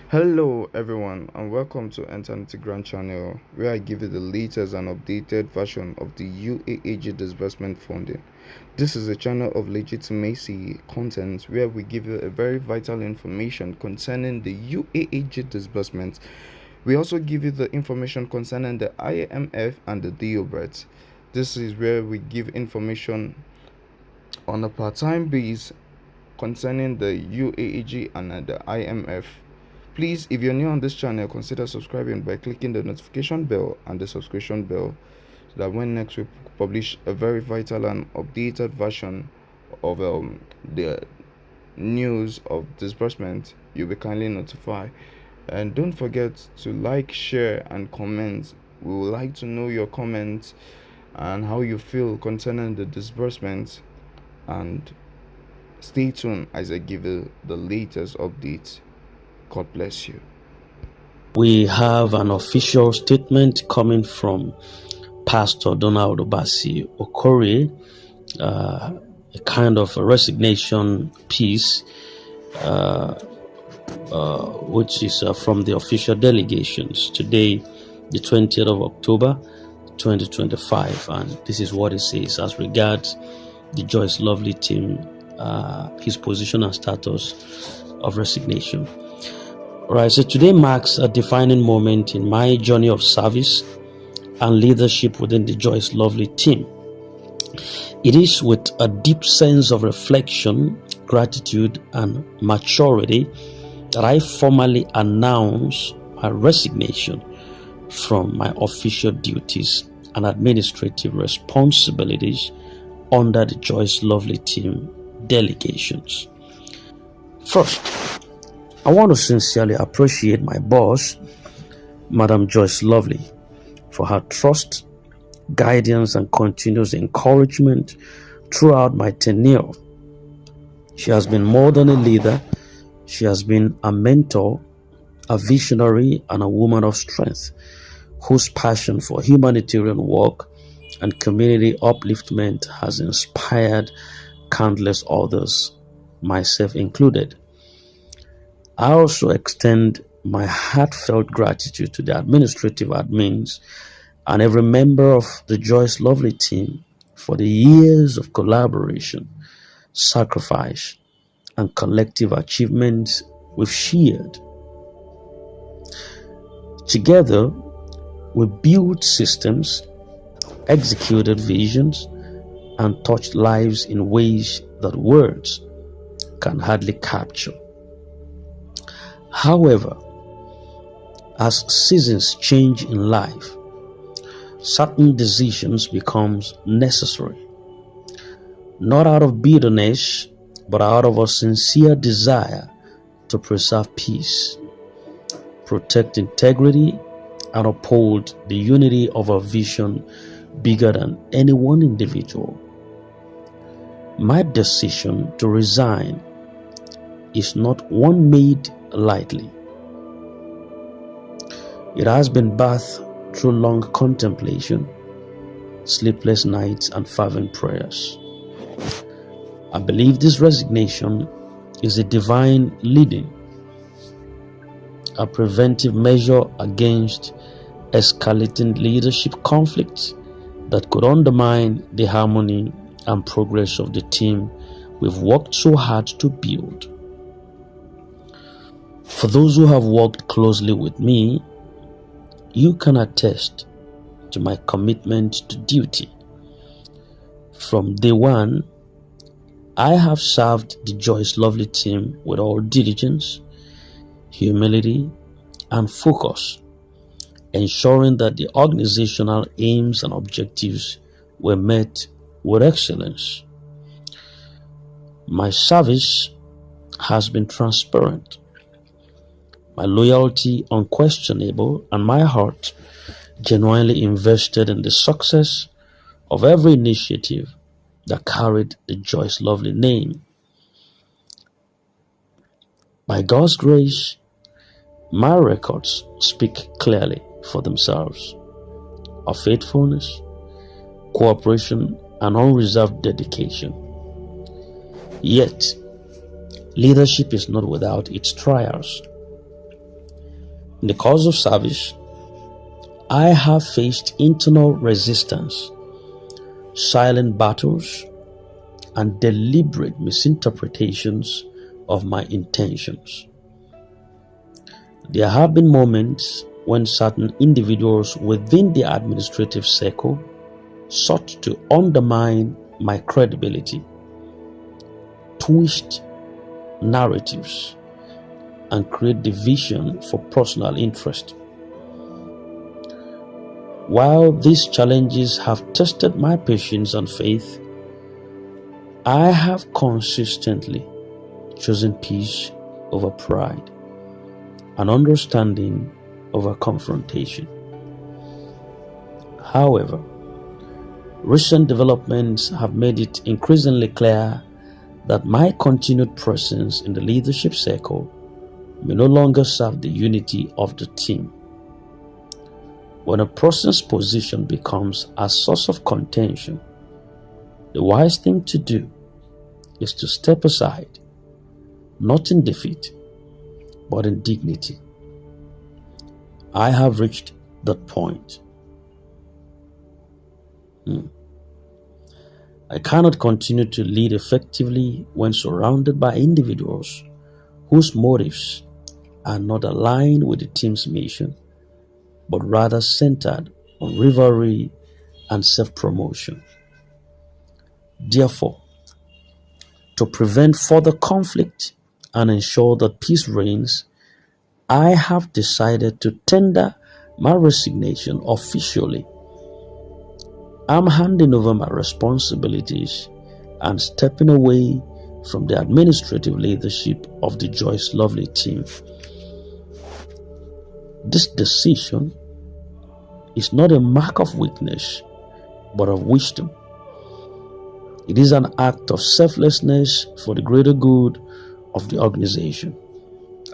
Hello everyone and welcome to Eternity Grand Channel, where I give you the latest and updated version of the UAAG disbursement funding. This is a channel of legitimacy content where we give you a very vital information concerning the UAAG disbursement. We also give you the information concerning the IMF and the DOBRET. This is where we give information on a part-time base concerning the UAAG and the IMF. Please, if you're new on this channel, consider subscribing by clicking the notification bell and the subscription bell so that when next we publish a very vital and updated version of the news of disbursement, you'll be kindly notified. And don't forget to like, share, and comment. We would like to know your comments and how you feel concerning the disbursement. And stay tuned as I give you the latest updates. God bless you. We have an official statement coming from Pastor Donald Obasi Okori, a kind of a resignation piece, which is from the official delegations. Today, the 20th of October, 2025, and this is what it says as regards the Joyce Lovely team, his position and status of resignation. All right, so today marks a defining moment in my journey of service and leadership within the Joyce Lovely team. It is with a deep sense of reflection, gratitude, and maturity that I formally announce my resignation from my official duties and administrative responsibilities under the Joyce Lovely team delegations. First, I want to sincerely appreciate my boss, Madam Joyce Lovely, for her trust, guidance, and continuous encouragement throughout my tenure. She has been more than a leader. She has been a mentor, a visionary, and a woman of strength whose passion for humanitarian work and community upliftment has inspired countless others, myself included. I also extend my heartfelt gratitude to the administrative admins and every member of the Joyce Lovely team for the years of collaboration, sacrifice, and collective achievements we've shared. Together, we built systems, executed visions, and touched lives in ways that words can hardly capture. However, as seasons change in life, certain decisions become necessary, not out of bitterness, but out of a sincere desire to preserve peace, protect integrity, and uphold the unity of a vision bigger than any one individual. My decision to resign is not one made lightly. It has been birthed through long contemplation, sleepless nights, and fervent prayers. I believe this resignation is a divine leading, a preventive measure against escalating leadership conflicts that could undermine the harmony and progress of the team we've worked so hard to build. For those who have worked closely with me, you can attest to my commitment to duty. From day one, I have served the Joyce Lovely team with all diligence, humility, and focus, ensuring that the organizational aims and objectives were met with excellence. My service has been transparent, my loyalty unquestionable, and my heart genuinely invested in the success of every initiative that carried the Joyce Lovely name. By God's grace, my records speak clearly for themselves of faithfulness, cooperation, and unreserved dedication. Yet, leadership is not without its trials. In the course of service, I have faced internal resistance, silent battles, and deliberate misinterpretations of my intentions. There have been moments when certain individuals within the administrative circle sought to undermine my credibility, twist narratives, and create division for personal interest. While these challenges have tested my patience and faith, I have consistently chosen peace over pride and understanding over confrontation. However, recent developments have made it increasingly clear that my continued presence in the leadership circle may no longer serve the unity of the team. When a person's position becomes a source of contention, the wise thing to do is to step aside, not in defeat, but in dignity. I have reached that point. I cannot continue to lead effectively when surrounded by individuals whose motives are not aligned with the team's mission, but rather centered on rivalry and self-promotion. Therefore, to prevent further conflict and ensure that peace reigns, I have decided to tender my resignation officially. I'm handing over my responsibilities and stepping away from the administrative leadership of the Joyce Lovely team. This decision is not a mark of weakness, but of wisdom. It is an act of selflessness for the greater good of the organization.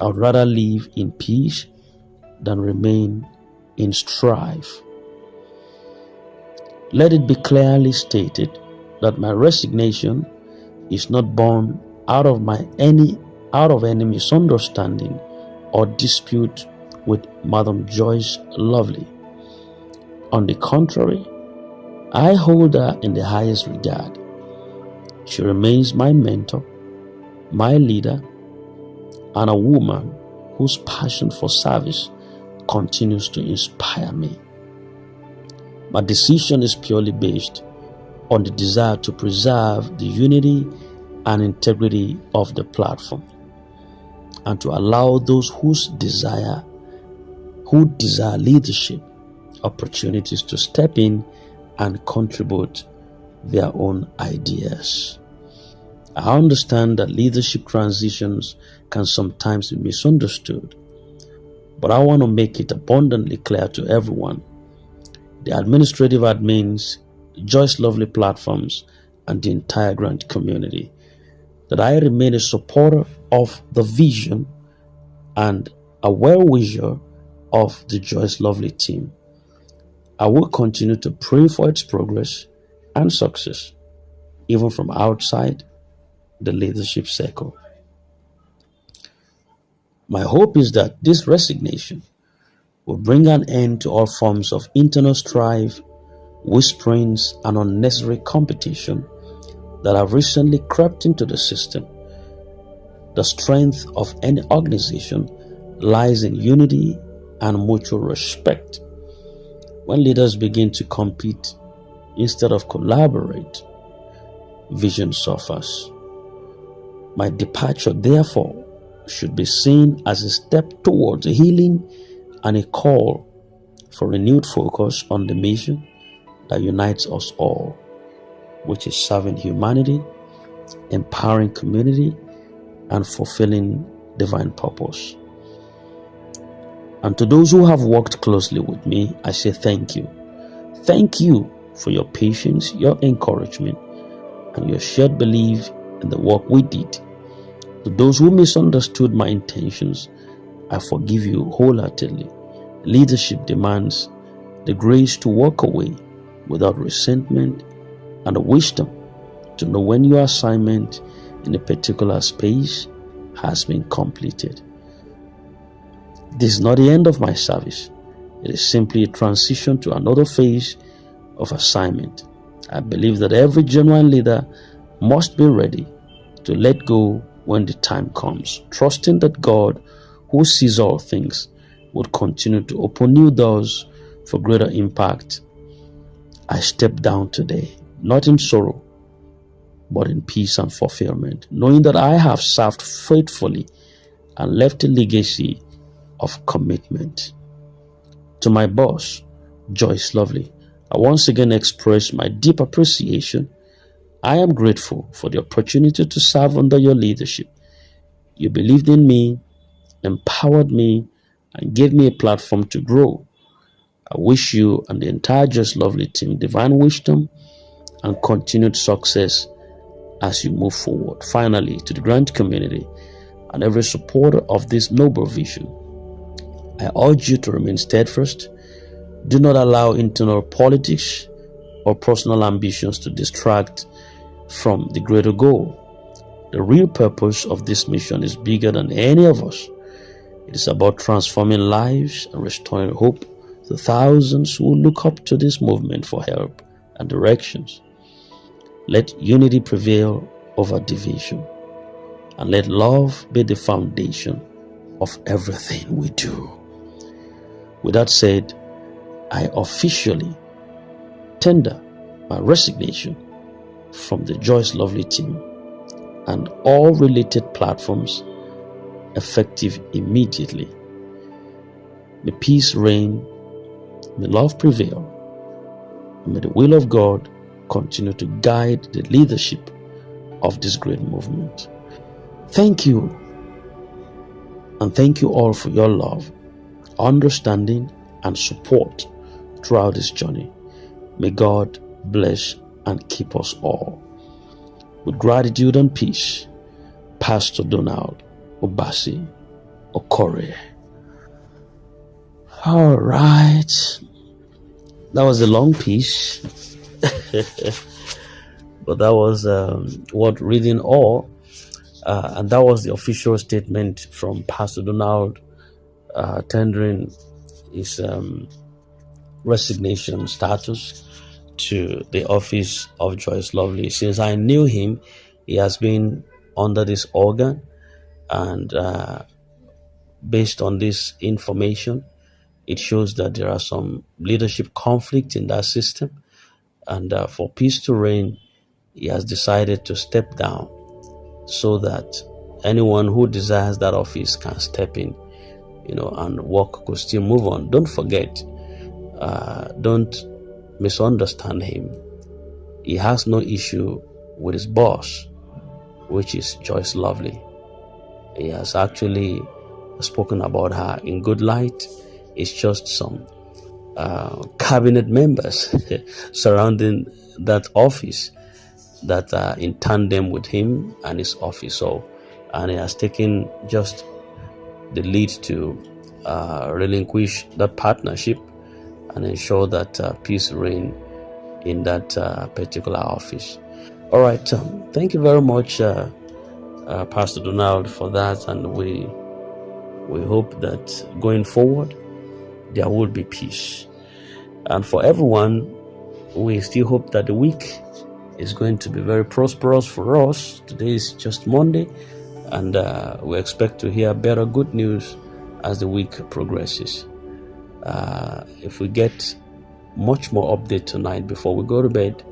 I would rather live in peace than remain in strife. Let it be clearly stated that my resignation is not born out of any misunderstanding or dispute with Madam Joyce Lovely. On the contrary, I hold her in the highest regard. She remains my mentor, my leader, and a woman whose passion for service continues to inspire me. My decision is purely based on the desire to preserve the unity and integrity of the platform, and to allow those who desire leadership opportunities to step in and contribute their own ideas. I understand that leadership transitions can sometimes be misunderstood, but I want to make it abundantly clear to everyone, the administrative admins, the Joyce Lovely platforms, and the entire grant community, that I remain a supporter of the vision and a well-wisher of the Joyce Lovely team. I will continue to pray for its progress and success, even from outside the leadership circle. My hope is that this resignation will bring an end to all forms of internal strife, whisperings, and unnecessary competition that have recently crept into the system. The strength of any organization lies in unity and mutual respect. When leaders begin to compete instead of collaborate, vision suffers. My departure, therefore, should be seen as a step towards healing and a call for renewed focus on the mission that unites us all, which is serving humanity, empowering community, and fulfilling divine purpose. And to those who have worked closely with me, I say thank you. Thank you for your patience, your encouragement, and your shared belief in the work we did. To those who misunderstood my intentions, I forgive you wholeheartedly. Leadership demands the grace to walk away without resentment and the wisdom to know when your assignment in a particular space has been completed. This is not the end of my service. It is simply a transition to another phase of assignment. I believe that every genuine leader must be ready to let go when the time comes, trusting that God, who sees all things, would continue to open new doors for greater impact. I step down today, not in sorrow, but in peace and fulfillment, knowing that I have served faithfully and left a legacy of commitment. To my boss, Joyce Lovely, I once again express my deep appreciation. I am grateful for the opportunity to serve under your leadership. You believed in me, empowered me, and gave me a platform to grow. I wish you and the entire Joyce Lovely team divine wisdom and continued success as you move forward. Finally, to the Grant community and every supporter of this noble vision, I urge you to remain steadfast. Do not allow internal politics or personal ambitions to distract from the greater goal. The real purpose of this mission is bigger than any of us. It is about transforming lives and restoring hope to thousands who look up to this movement for help and directions. Let unity prevail over division, and let love be the foundation of everything we do. With that said, I officially tender my resignation from the Joyce Lovely team and all related platforms, effective immediately. May peace reign, may love prevail, and may the will of God continue to guide the leadership of this great movement. Thank you, and thank you all for your love, understanding, and support throughout this journey. May God bless and keep us all. With gratitude and peace, Pastor Donald Obasi Okore. All right. That was a long piece. But that was what reading all. And that was the official statement from Pastor Donald tendering his resignation status to the office of Joyce Lovely. Since I knew him, he has been under this organ, and based on this information, it shows that there are some leadership conflict in that system, and for peace to reign, he has decided to step down so that anyone who desires that office can step in, and work could still move on. Don't forget, don't misunderstand him. He has no issue with his boss, which is Joyce Lovely. He has actually spoken about her in good light. It's just some cabinet members surrounding that office that are in tandem with him and his office. And he has taken just the lead to relinquish that partnership and ensure that peace reign in that particular office. All right, thank you very much, Pastor Donald, for that, and we hope that going forward there will be peace. And for everyone, we still hope that the week is going to be very prosperous for us. Today is just Monday, and we expect to hear better good news as the week progresses. If we get much more update tonight before we go to bed,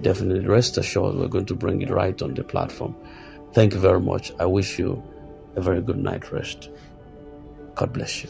definitely rest assured we're going to bring it right on the platform. Thank you very much. I wish you a very good night rest. God bless you.